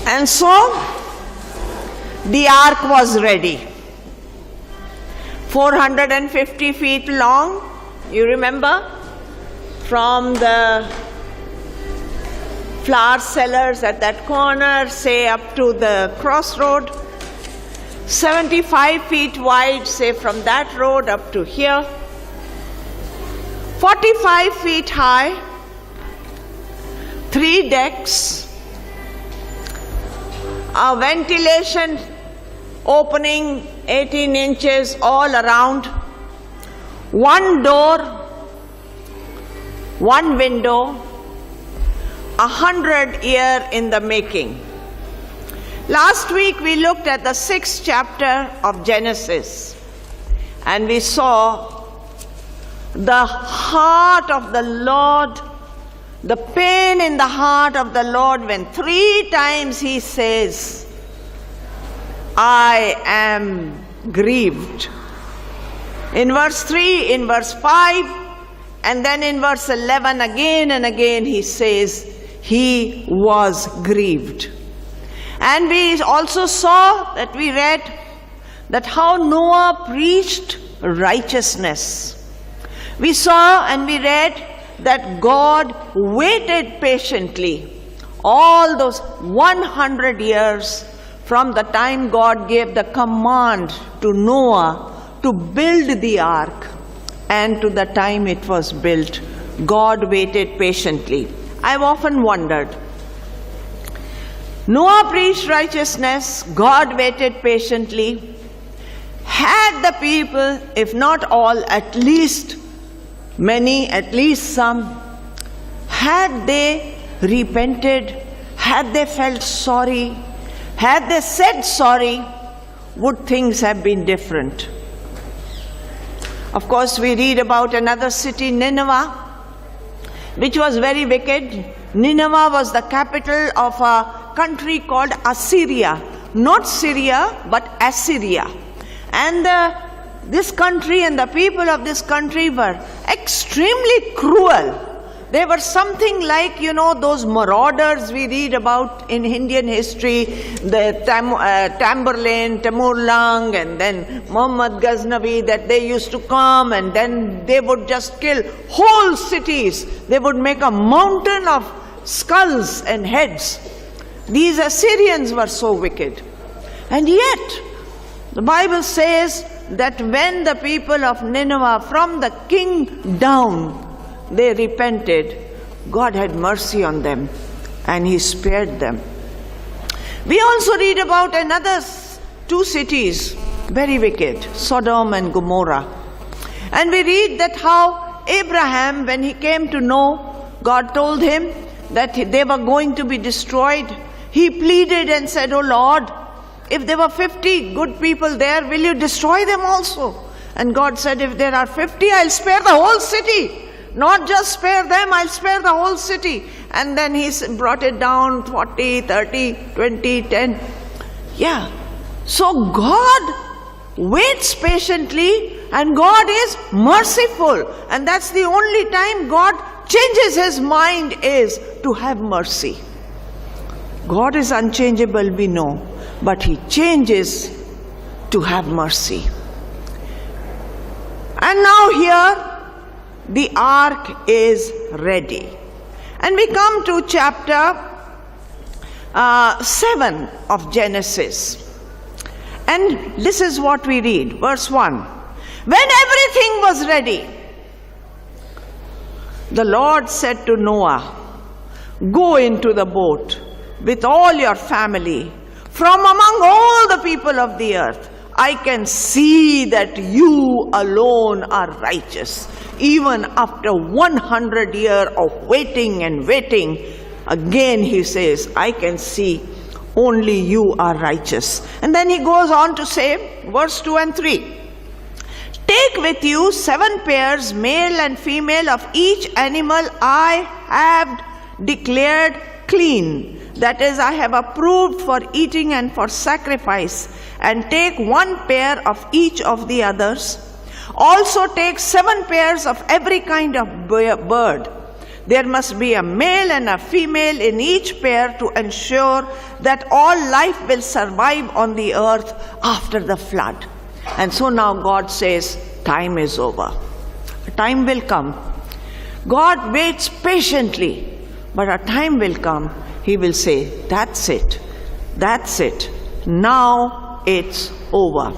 And so, the ark was ready. 450 feet long, you remember? From the flower sellers at that corner, say up to the crossroad. 75 feet wide, say from that road up to here. 45 feet high. 3 decks. A ventilation opening 18 inches all around. 1 door. 1 window. 100 years in the making. Last week we looked at the 6th chapter of Genesis, and we saw the heart of the Lord, the pain in the heart of the Lord when 3 times he says, I am grieved. In verse 3, in verse 5, and then in verse 11 again and again he says, he was grieved. And we also saw that we read that how Noah preached righteousness. We saw and we read that God waited patiently all those 100 years from the time God gave the command to Noah to build the ark and to the time it was built. God waited patiently. I've often wondered, Noah preached righteousness, God waited patiently. Had the people, if not all, at least many, at least some, had they repented, had they felt sorry, had they said sorry, would things have been different? Of course, we read about another city, Nineveh, which was very wicked. Nineveh was the capital of a country called Assyria, not Syria, but Assyria. And this country and the people of this country were extremely cruel. They were something like, those marauders we read about in Indian history, the Tamburlain, Temurlang, and then Muhammad Ghaznavi, that they used to come and then they would just kill whole cities. They would make a mountain of skulls and heads. These Assyrians were so wicked. And yet, the Bible says that when the people of Nineveh, from the king down, they repented, God had mercy on them and he spared them. We also read about another 2 cities, very wicked, Sodom and Gomorrah. And we read that how Abraham, when he came to know, God told him that they were going to be destroyed. He pleaded and said, oh Lord, if there were 50 good people there, will you destroy them also? And God said, if there are 50, I'll spare the whole city. Not just spare them, I'll spare the whole city. And then he brought it down 40, 30, 20, 10. Yeah. So God waits patiently and God is merciful. And that's the only time God changes his mind, is to have mercy. God is unchangeable, we know, but he changes to have mercy. And now here, the ark is ready. And we come to chapter 7 of Genesis. And this is what we read, verse 1. When everything was ready, the Lord said to Noah, go into the boat with all your family from among all the people of the earth. I can see that you alone are righteous. Even after 100 years of waiting and waiting, again he says, I can see only you are righteous. And then he goes on to say, verse 2 and 3. Take with you 7 pairs, male and female, of each animal I have declared clean. That is, I have approved for eating and for sacrifice. And take 1 pair of each of the others. Also take 7 pairs of every kind of bird, There must be a male and a female in each pair to ensure that all life will survive on the earth after the flood. And so now God says, time is over. A time will come. God waits patiently, but a time will come. He will say, that's it. That's it. Now it's over.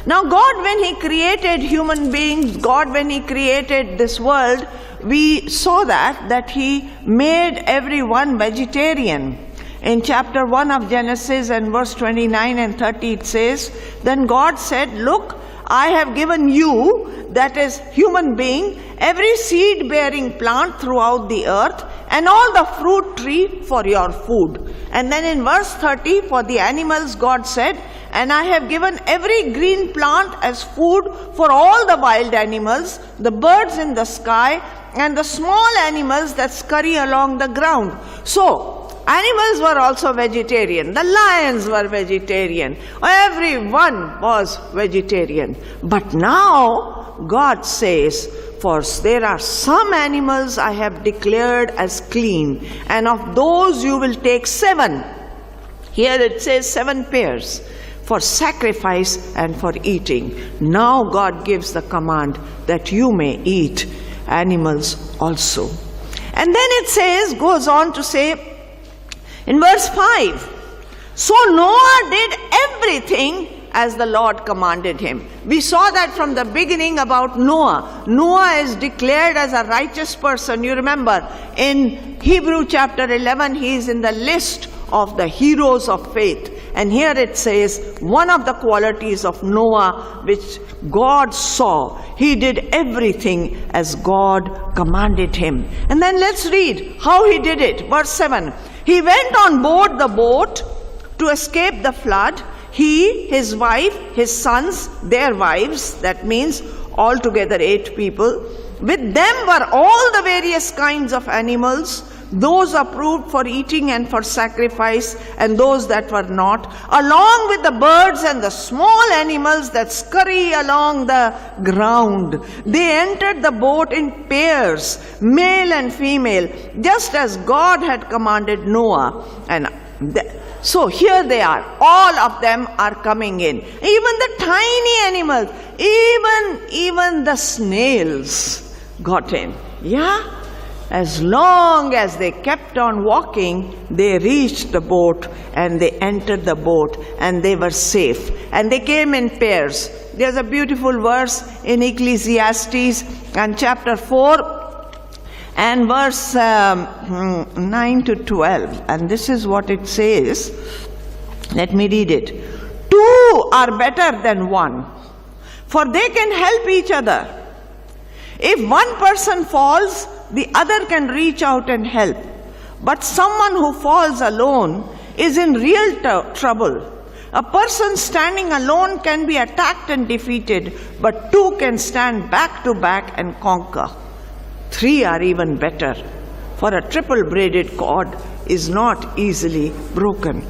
Now God, when He created human beings, God, when He created this world, we saw that He made everyone vegetarian. In chapter 1 of Genesis and verse 29 and 30 it says, then God said, look, I have given you, that is human being, every seed-bearing plant throughout the earth and all the fruit tree for your food. And then in verse 30, for the animals God said, and I have given every green plant as food for all the wild animals, the birds in the sky, and the small animals that scurry along the ground. So, animals were also vegetarian. The lions were vegetarian. Everyone was vegetarian. But now, God says, for there are some animals I have declared as clean, and of those you will take 7. Here it says 7 pairs for sacrifice and for eating. Now God gives the command that you may eat animals also. And then it says, goes on to say in verse 5, so Noah did everything as the Lord commanded him. We saw that from the beginning about Noah. Noah is declared as a righteous person. You remember in Hebrew chapter 11, he is in the list of the heroes of faith. And here it says, one of the qualities of Noah which God saw, he did everything as God commanded him. And then let's read how he did it. Verse 7, he went on board the boat to escape the flood. He, his wife, his sons, their wives, that means altogether 8 people. With them were all the various kinds of animals, those approved for eating and for sacrifice, and those that were not, along with the birds and the small animals that scurry along the ground. They entered the boat in pairs, male and female, just as God had commanded Noah. And so here they are, all of them are coming in. Even the tiny animals, even the snails got in. Yeah? As long as they kept on walking, they reached the boat and they entered the boat and they were safe. And they came in pairs. There's a beautiful verse in Ecclesiastes and chapter 4 and verse 9 to 12. And this is what it says. Let me read it. 2 are better than 1, for they can help each other. If one person falls, the other can reach out and help. But someone who falls alone is in real trouble. A person standing alone can be attacked and defeated, but 2 can stand back to back and conquer. 3 are even better, for a triple-braided cord is not easily broken.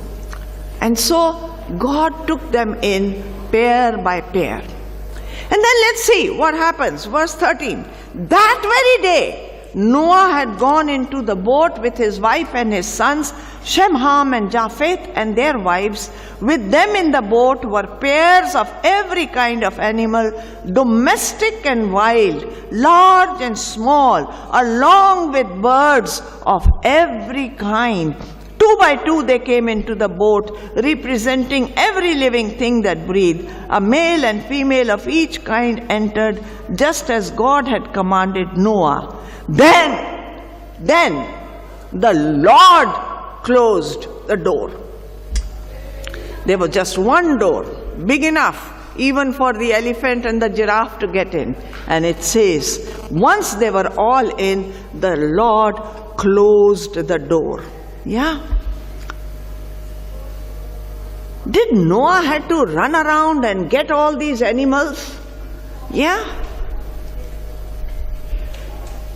And so God took them in pair by pair. And then let's see what happens. Verse 13. That very day, Noah had gone into the boat with his wife and his sons, Shem, Ham, and Japheth, and their wives. With them in the boat were pairs of every kind of animal, domestic and wild, large and small, along with birds of every kind. 2 by 2 they came into the boat, representing every living thing that breathed. A male and female of each kind entered, just as God had commanded Noah. Then the Lord closed the door. There was just one door, big enough even for the elephant and the giraffe to get in. And it says, once they were all in, the Lord closed the door. Yeah. Did Noah had to run around and get all these animals? Yeah.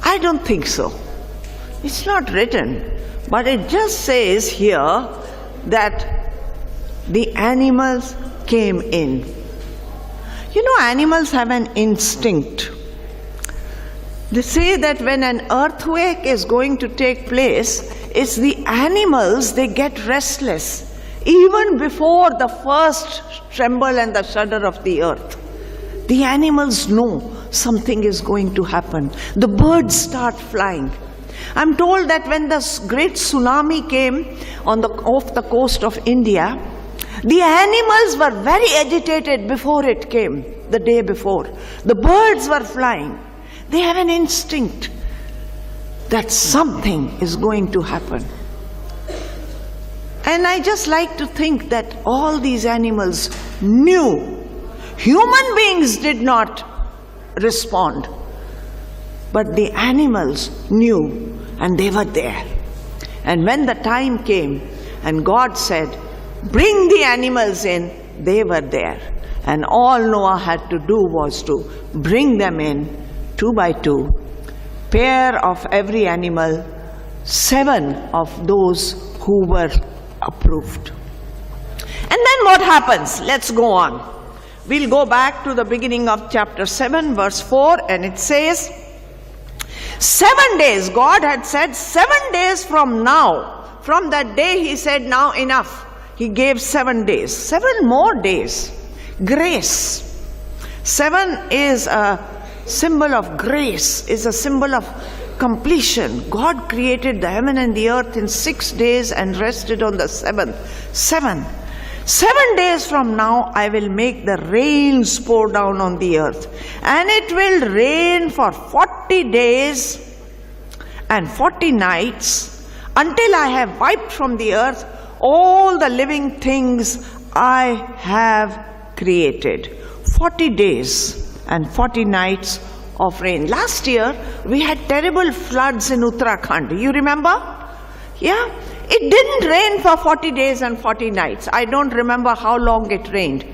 I don't think so. It's not written, but it just says here that the animals came in. You know, animals have an instinct. They say that when an earthquake is going to take place, it's the animals, they get restless even before the first tremble and the shudder of the earth. The animals know something is going to happen. The birds start flying. I'm told that when the great tsunami came off the coast of India, the animals were very agitated before it came, the day before. The birds were flying. They have an instinct that something is going to happen. And I just like to think that all these animals knew. Human beings did not respond, but the animals knew, and they were there. And when the time came and God said, bring the animals in, they were there. And all Noah had to do was to bring them in, 2 by 2, pair of every animal, 7 of those who were approved. And then what happens? Let's go on. We'll go back to the beginning of chapter 7, verse 4, and it says, 7 days, God had said, 7 days from now, from that day he said, now enough. He gave 7 days, 7 more days. Grace. 7 is a symbol of grace, is a symbol of completion. God created the heaven and the earth in 6 days and rested on the 7th. 7 days from now, I will make the rains pour down on the earth, and it will rain for 40 days and 40 nights until I have wiped from the earth all the living things I have created. 40 days and 40 nights of rain. Last year, we had terrible floods in Uttarakhand. You remember? Yeah? It didn't rain for 40 days and 40 nights. I don't remember how long it rained.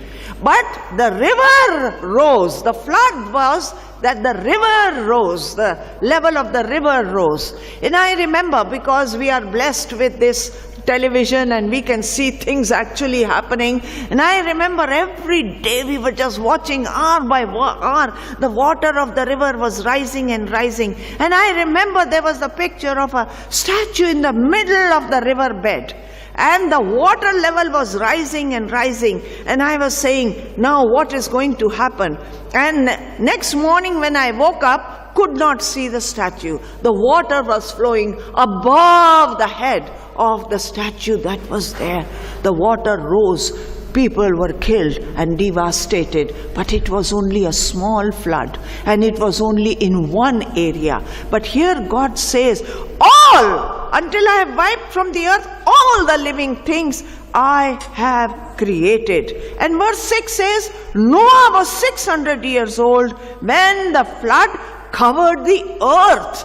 But the river rose. The flood was that the river rose. The level of the river rose. And I remember, because we are blessed with this television and we can see things actually happening. And I remember every day we were just watching hour by hour. The water of the river was rising and rising. And I remember there was a picture of a statue in the middle of the river bed. And the water level was rising and rising. And I was saying, now what is going to happen? And next morning when I woke up, could not see the statue. The water was flowing above the head of the statue that was there. The water rose. People were killed and devastated, but it was only a small flood, and it was only in one area. But here God says, all, until I have wiped from the earth all the living things I have created. And verse 6 says, Noah was 600 years old when the flood covered the earth.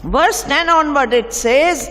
Verse 10 onward it says,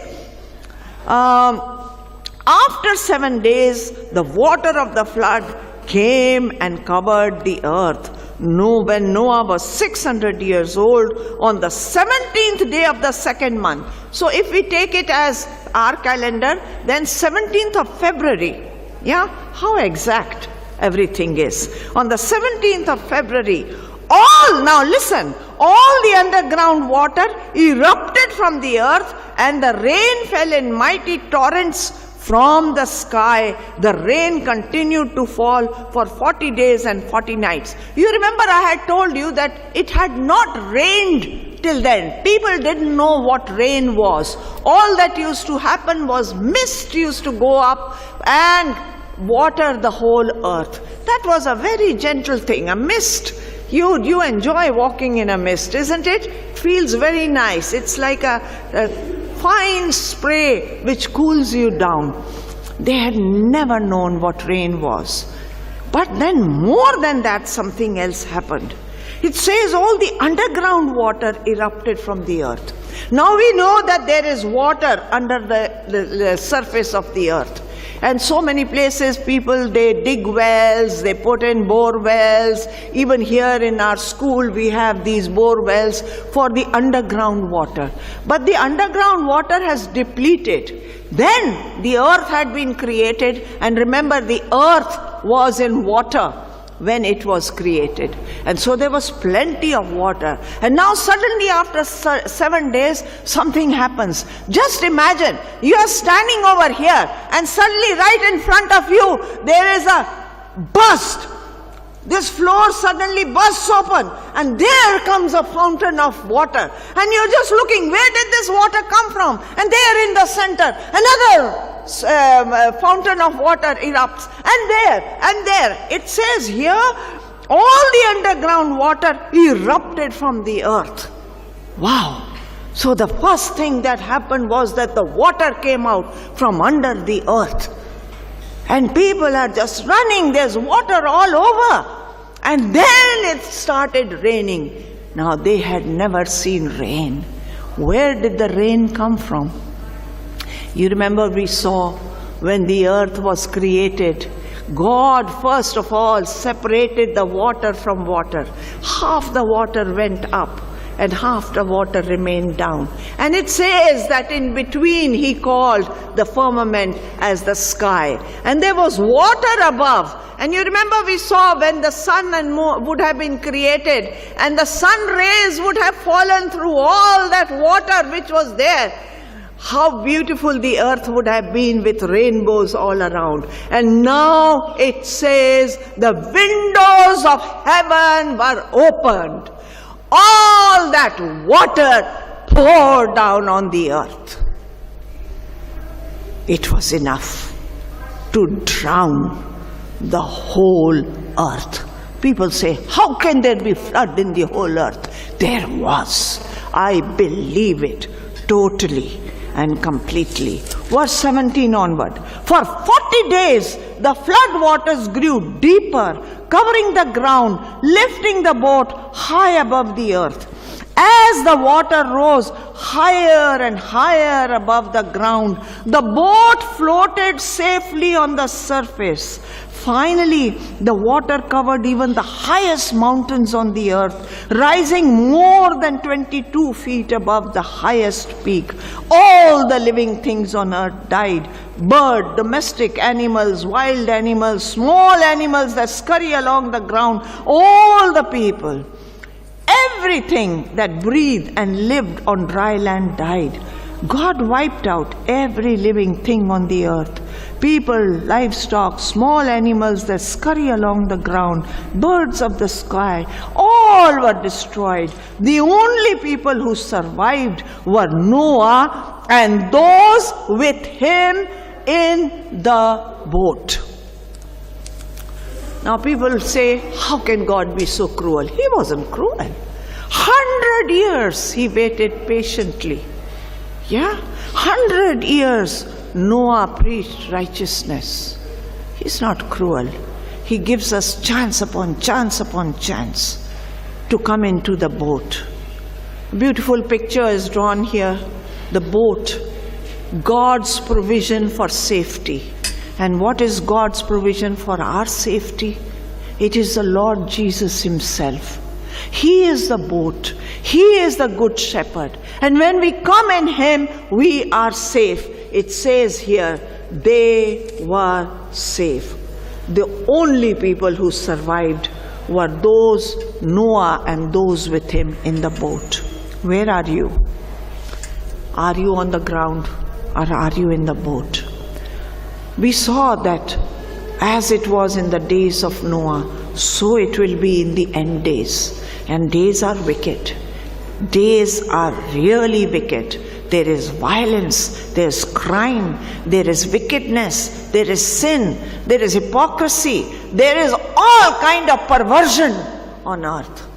after 7 days, the water of the flood came and covered the earth. When Noah was 600 years old, on the 17th day of the 2nd month. So if we take it as our calendar, then 17th of February. Yeah, how exact everything is. On the 17th of February, now listen, all the underground water erupted from the earth, and the rain fell in mighty torrents from the sky. The rain continued to fall for 40 days and 40 nights. You remember I had told you that it had not rained till then. People didn't know what rain was. All that used to happen was mist used to go up and water the whole earth. That was a very gentle thing, a mist. You enjoy walking in a mist, isn't it? It feels very nice. It's like a fine spray which cools you down. They had never known what rain was. But then more than that, something else happened. It says all the underground water erupted from the earth. Now we know that there is water under the surface of the earth. And so many places people, they dig wells, they put in bore wells. Even here in our school we have these bore wells for the underground water. But the underground water has depleted. Then the earth had been created, and remember, the earth was in water. when it was created. And so there was plenty of water. And now suddenly after 7 days, something happens. Just imagine, you are standing over here and suddenly right in front of you, there is a burst. This floor suddenly bursts open and there comes a fountain of water. And you're just looking, where did this water come from? And there in the center, another fountain of water erupts. And there, it says here, all the underground water erupted from the earth. Wow. So the first thing that happened was that the water came out from under the earth. And people are just running, there's water all over. And then it started raining. Now they had never seen rain. Where did the rain come from? You remember we saw when the earth was created, God first of all separated the water from water. Half the water went up and half the water remained down. And it says that in between he called the firmament as the sky. And there was water above. And you remember we saw when the sun and moon would have been created and the sun rays would have fallen through all that water which was there. How beautiful the earth would have been with rainbows all around. And now it says the windows of heaven were opened. All that water poured down on the earth. It was enough to drown the whole earth. People say, how can there be flood in the whole earth? There was. I believe it totally and completely. Verse 17 onward. For 40 days the flood waters grew deeper, covering the ground, lifting the boat high above the earth. As the water rose higher and higher above the ground, the boat floated safely on the surface. Finally, the water covered even the highest mountains on the earth, rising more than 22 feet above the highest peak. All the living things on earth died. Bird, domestic animals, wild animals, small animals that scurry along the ground, all the people. Everything that breathed and lived on dry land died. God wiped out every living thing on the earth. People, livestock, small animals that scurry along the ground, birds of the sky, all were destroyed. The only people who survived were Noah and those with him in the boat. Now people say, how can God be so cruel? He wasn't cruel. 100 years he waited patiently. Yeah, 100 years Noah preached righteousness. He's not cruel. He gives us chance upon chance upon chance to come into the boat. A beautiful picture is drawn here. The boat, God's provision for safety. And what is God's provision for our safety? It is the Lord Jesus himself. He is the boat. He is the good shepherd. And when we come in him, we are safe. It says here, they were safe. The only people who survived were those, Noah and those with him in the boat. Where are you? Are you on the ground or are you in the boat? We saw that as it was in the days of Noah, so it will be in the end days. And days are wicked. Days are really wicked. There is violence, there is crime, there is wickedness, there is sin, there is hypocrisy, there is all kind of perversion on earth.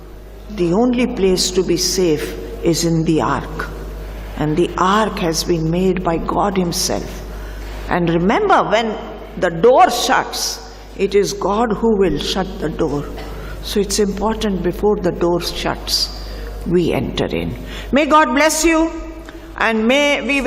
The only place to be safe is in the ark. And the ark has been made by God himself. And remember, when the door shuts, it is God who will shut the door. So it's important before the door shuts, we enter in. May God bless you, and may we